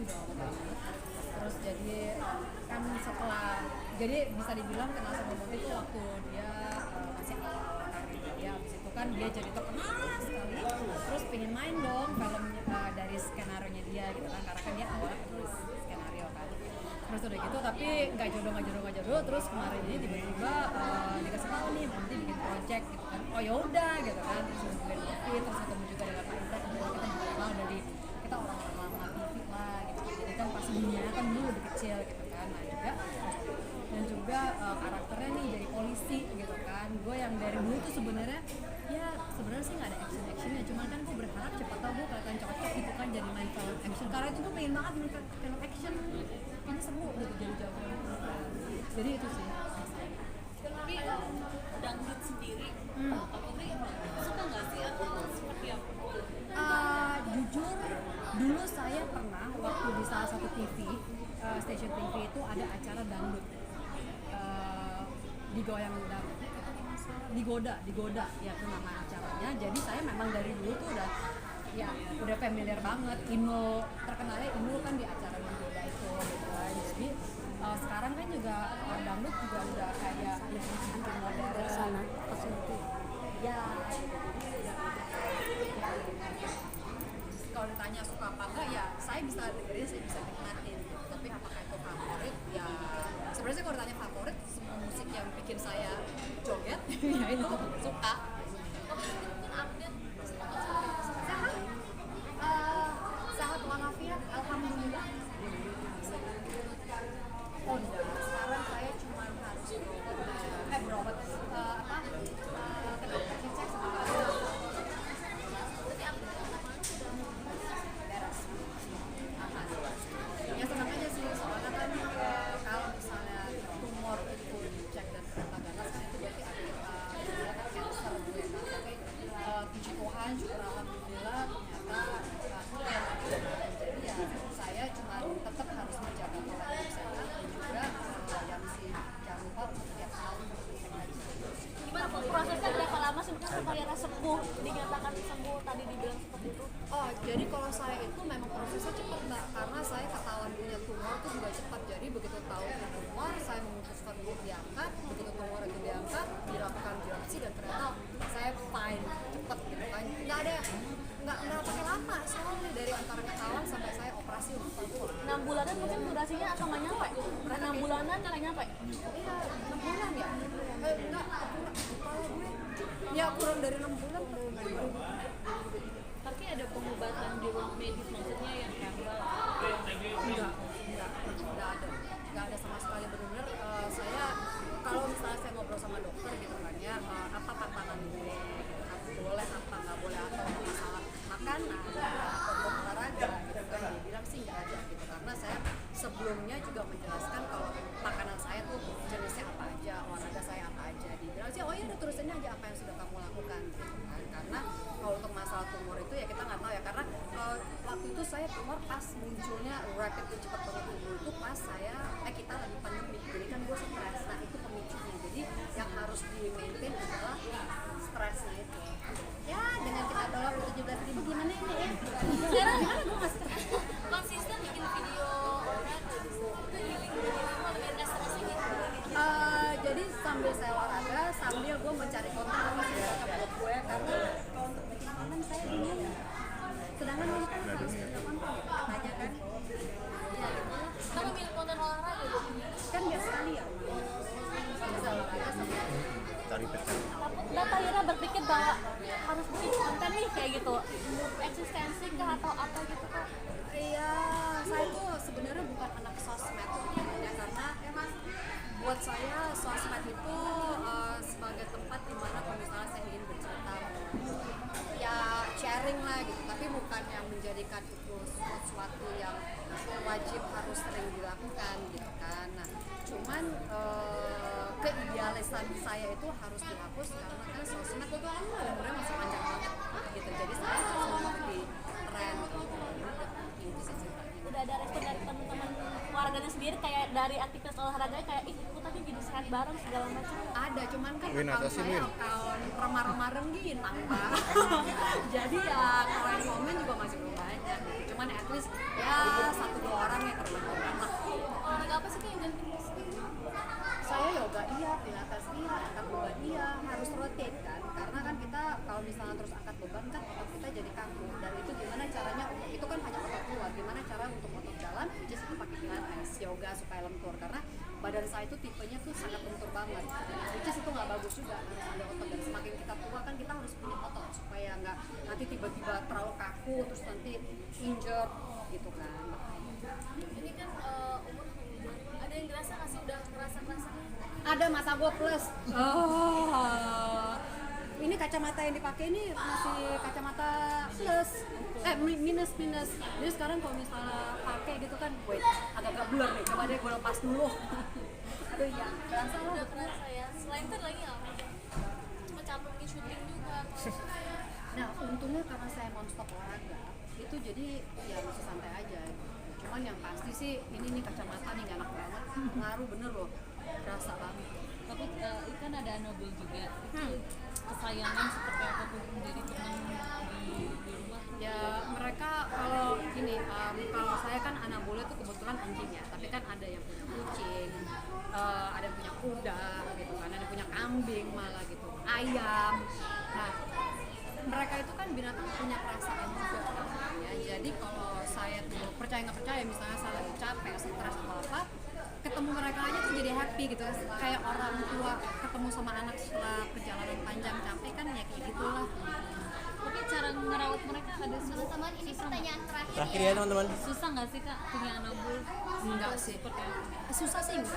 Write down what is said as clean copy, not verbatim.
udah lama banget. Terus jadi kan setelah jadi bisa dibilang kenal sama Monty itu waktu dia masih awal karir dia. Abis itu kan dia jadi terkenal sekali. Terus pengen main dong film dari skenario nya dia gitu kan, karena kan dia awalnya penulis skenario kan. Terus udah gitu tapi nggak jodoh. Terus kemarin ini tiba-tiba dikasih tahu nih Monty bikin project gitu kan. Oh yaudah gitu kan. Terus hubungin Monty, terus ketemu juga dengan Pak Indra, kemudian kita juga kenal dari kita orang-orang lama TV lah gitu. Jadi kan pas dunia kan dulu lebih kecil gitu kan. Nah juga karakternya nih dari polisi gitu kan. Gue yang dari dulu tuh sebenarnya sih nggak ada actionnya, cuman kan gue berharap cepat tau gue kelihatan cocok gitu kan jadi main film action, karena itu gue pengen banget main film action, ini seru gitu jadi jagoan. Jadi itu sih. Tapi dangdut sendiri, Putri suka nggak sih atau seperti apa? Jujur, dulu saya pernah waktu di salah satu TV, stasiun TV itu ada acara dangdut, digoyang dangdut, digoda ya itu nama acaranya. Jadi saya memang dari dulu tuh udah familiar banget. Inul terkenalnya kan di acara digoda itu gitu kan. Jadi sekarang kan juga dangdut juga udah kayak lebih modern sana facility ya. Kalau ditanya suka apa enggak ya saya bisa dengerin, saya bisa nikmatin, tapi apakah itu favorit ya sebenarnya kalau ditanya favorit, semua musik yang bikin saya joget ya itu suka. Sehat walafiat alhamdulillah. Oh enggak, sekarang saya cuma harus berobat ke dokter dicek sama beres. Ya senang aja sih, soalnya kan kalau misalnya tumor itu dicek dan ternyata ganas kan itu berarti ada cancer gitu ya. Tapi puji Tuhan, syukur alhamdulillah ternyata jadi ya saya cuma tetap harus menjaga pola hidup sehat dan juga jangan lupa untuk tiap tahun cek lagi. Gimana prosesnya, berapa lama sih mungkin sampai sepuh dinyatakan sembuh tadi dibilang seperti itu? Oh, jadi kalau saya itu memang prosesnya cepat mbak, karena saya ketahuan punya tumor itu juga cepat. Jadi begitu tahu punya tumor, saya memutuskan untuk diangkat. Begitu tumor itu diangkat, dilakukan biopsi dan ternyata saya fine, cepat gitu kan. Nggak pakai lama soalnya dari antara ketahuan sampai saya operasi untuk tumor. 6 bulanan mungkin durasinya atau nggak nyampe? 6 bulanan nggak nyampe? Iya, 6 bulan ya? Enggak, kalau gue ya kurang dari 6 bulan. Tapi ada pengobatan di ruang medis maksudnya yang herbal? Enggak ada sama sekali. Benar-benar saya kalau misalnya saya ngobrol sama dokter gitu kan ya, apa pantangan gue, boleh apa nggak boleh, atau masalah makan atau olahraga gitu kan, dia bilang sih nggak ada gitu, karena saya sebelumnya juga menjelaskan kalau makanan saya tuh jenisnya apa aja, olahraga saya apa aja. Dia bilang sih oh iya udah terusin aja apa yang sudah kamu lakukan gitu kan. Karena kalau untuk masalah tumor itu ya kita nggak tahu ya, karena waktu itu saya tumor pas munculnya rapid itu cepat banget tumbuh itu pas kita lagi pandemi, jadi kan gue stres. Nah itu pemicunya, jadi yang harus di maintain adalah stresnya itu ya. Dengan kita dolar 17.000 gimana ini ya sekarang gimana gue masih Konsisten bikin video jadi sambil saya olahraga, sambil gue mencari konten apa sih yang cocok buat gue, karena kalau untuk bikin konten saya bingung, sedangkan ini kan harus kerja konten katanya kan ya gimana. Kamu milih konten olahraga? Kan biasa sekali ya bisa olahraga sama cari pecah. Bapak Ira berpikir bahwa harus bikin konten nih kayak gitu, eksistensi kah atau apa gitu kah? iya, saya tuh sebenarnya bukan anak sosmed ya, karena emang buat saya sosmed itu sebagai tempat dimana kalau misalnya saya ingin bercerita ya sharing lah gitu, tapi bukan yang menjadikan itu sesuatu yang wajib harus sering dilakukan gitu kan. Nah cuman keidealisan saya itu harus dihapus karena kan sosmed itu kan umurnya masih panjang banget gitu, jadi saya harus mengikuti tren gitu sih ceritanya. Udah ada respon dari teman-teman warganya sendiri kayak dari aktivitas olahraga kayak aku tadi jadi sehat bareng segala macam? Ada, cuman kan Win, account atasin, saya Win. account remar-remar rengginang pak jadi ya kalau yang komen juga masih belum banyak gitu. cuman at least ya 1-2 orang yang terbentukan lah. Olahraga apa sih Kak yang jantung? Saya yoga iya, pilates iya, angkat beban iya, harus rotate kan, karena kan kita kalau misalnya terus angkat beban kan otot kita jadi kaku, dan itu gimana caranya, itu kan hanya otot luar, gimana cara untuk otot dalam, just pakai pilates, yoga supaya lentur, karena badan saya itu tipenya tuh sangat lentur banget, which is itu nggak bagus juga, harus ada otot, dan semakin kita tua kan kita harus punya otot supaya nggak nanti tiba-tiba terlalu kaku terus nanti injured gitu kan. Ini kan umur ada yang ngerasa nggak sih udah ngerasa Ada masa gue plus. Ini kacamata yang dipakai ini masih kacamata plus, minus. Jadi sekarang kalau misalnya pakai gitu kan, wait agak blur nih. Coba deh gue lepas dulu. Aduh ya, berasa lah. udah kerasa ya. Selain itu lagi apa? Cuma capek bikin syuting juga. Nah untungnya karena saya non-stop olahraga, itu jadi ya masih santai aja. Cuman yang pasti sih ini nih kacamata nih gak enak banget, ngaruh bener loh, berasa banget. Tapi kan ada Anabul juga, itu kesayangan seperti apa tuh menjadi teman di rumah? Ya mereka kalau gini, kalau saya kan Anabule tuh kebetulan anjing ya, tapi kan ada yang punya kucing, ada yang punya kuda gitu kan, ada yang punya kambing malah gitu, ayam. Nah mereka itu kan binatang punya perasaan juga kan, ya. Jadi kalau saya tuh percaya nggak percaya, misalnya saya lagi capek, stres atau apa, ketemu mereka aja tuh jadi happy gitu, kayak orang tua ketemu sama anak setelah perjalanan panjang capek kan ya kayak gitulah. Tapi cara ngerawat mereka ada Teman-teman ini pertanyaan terakhir Terakhir ya teman-teman. susah nggak sih Kak punya Anabul? Enggak sih, susah sih enggak.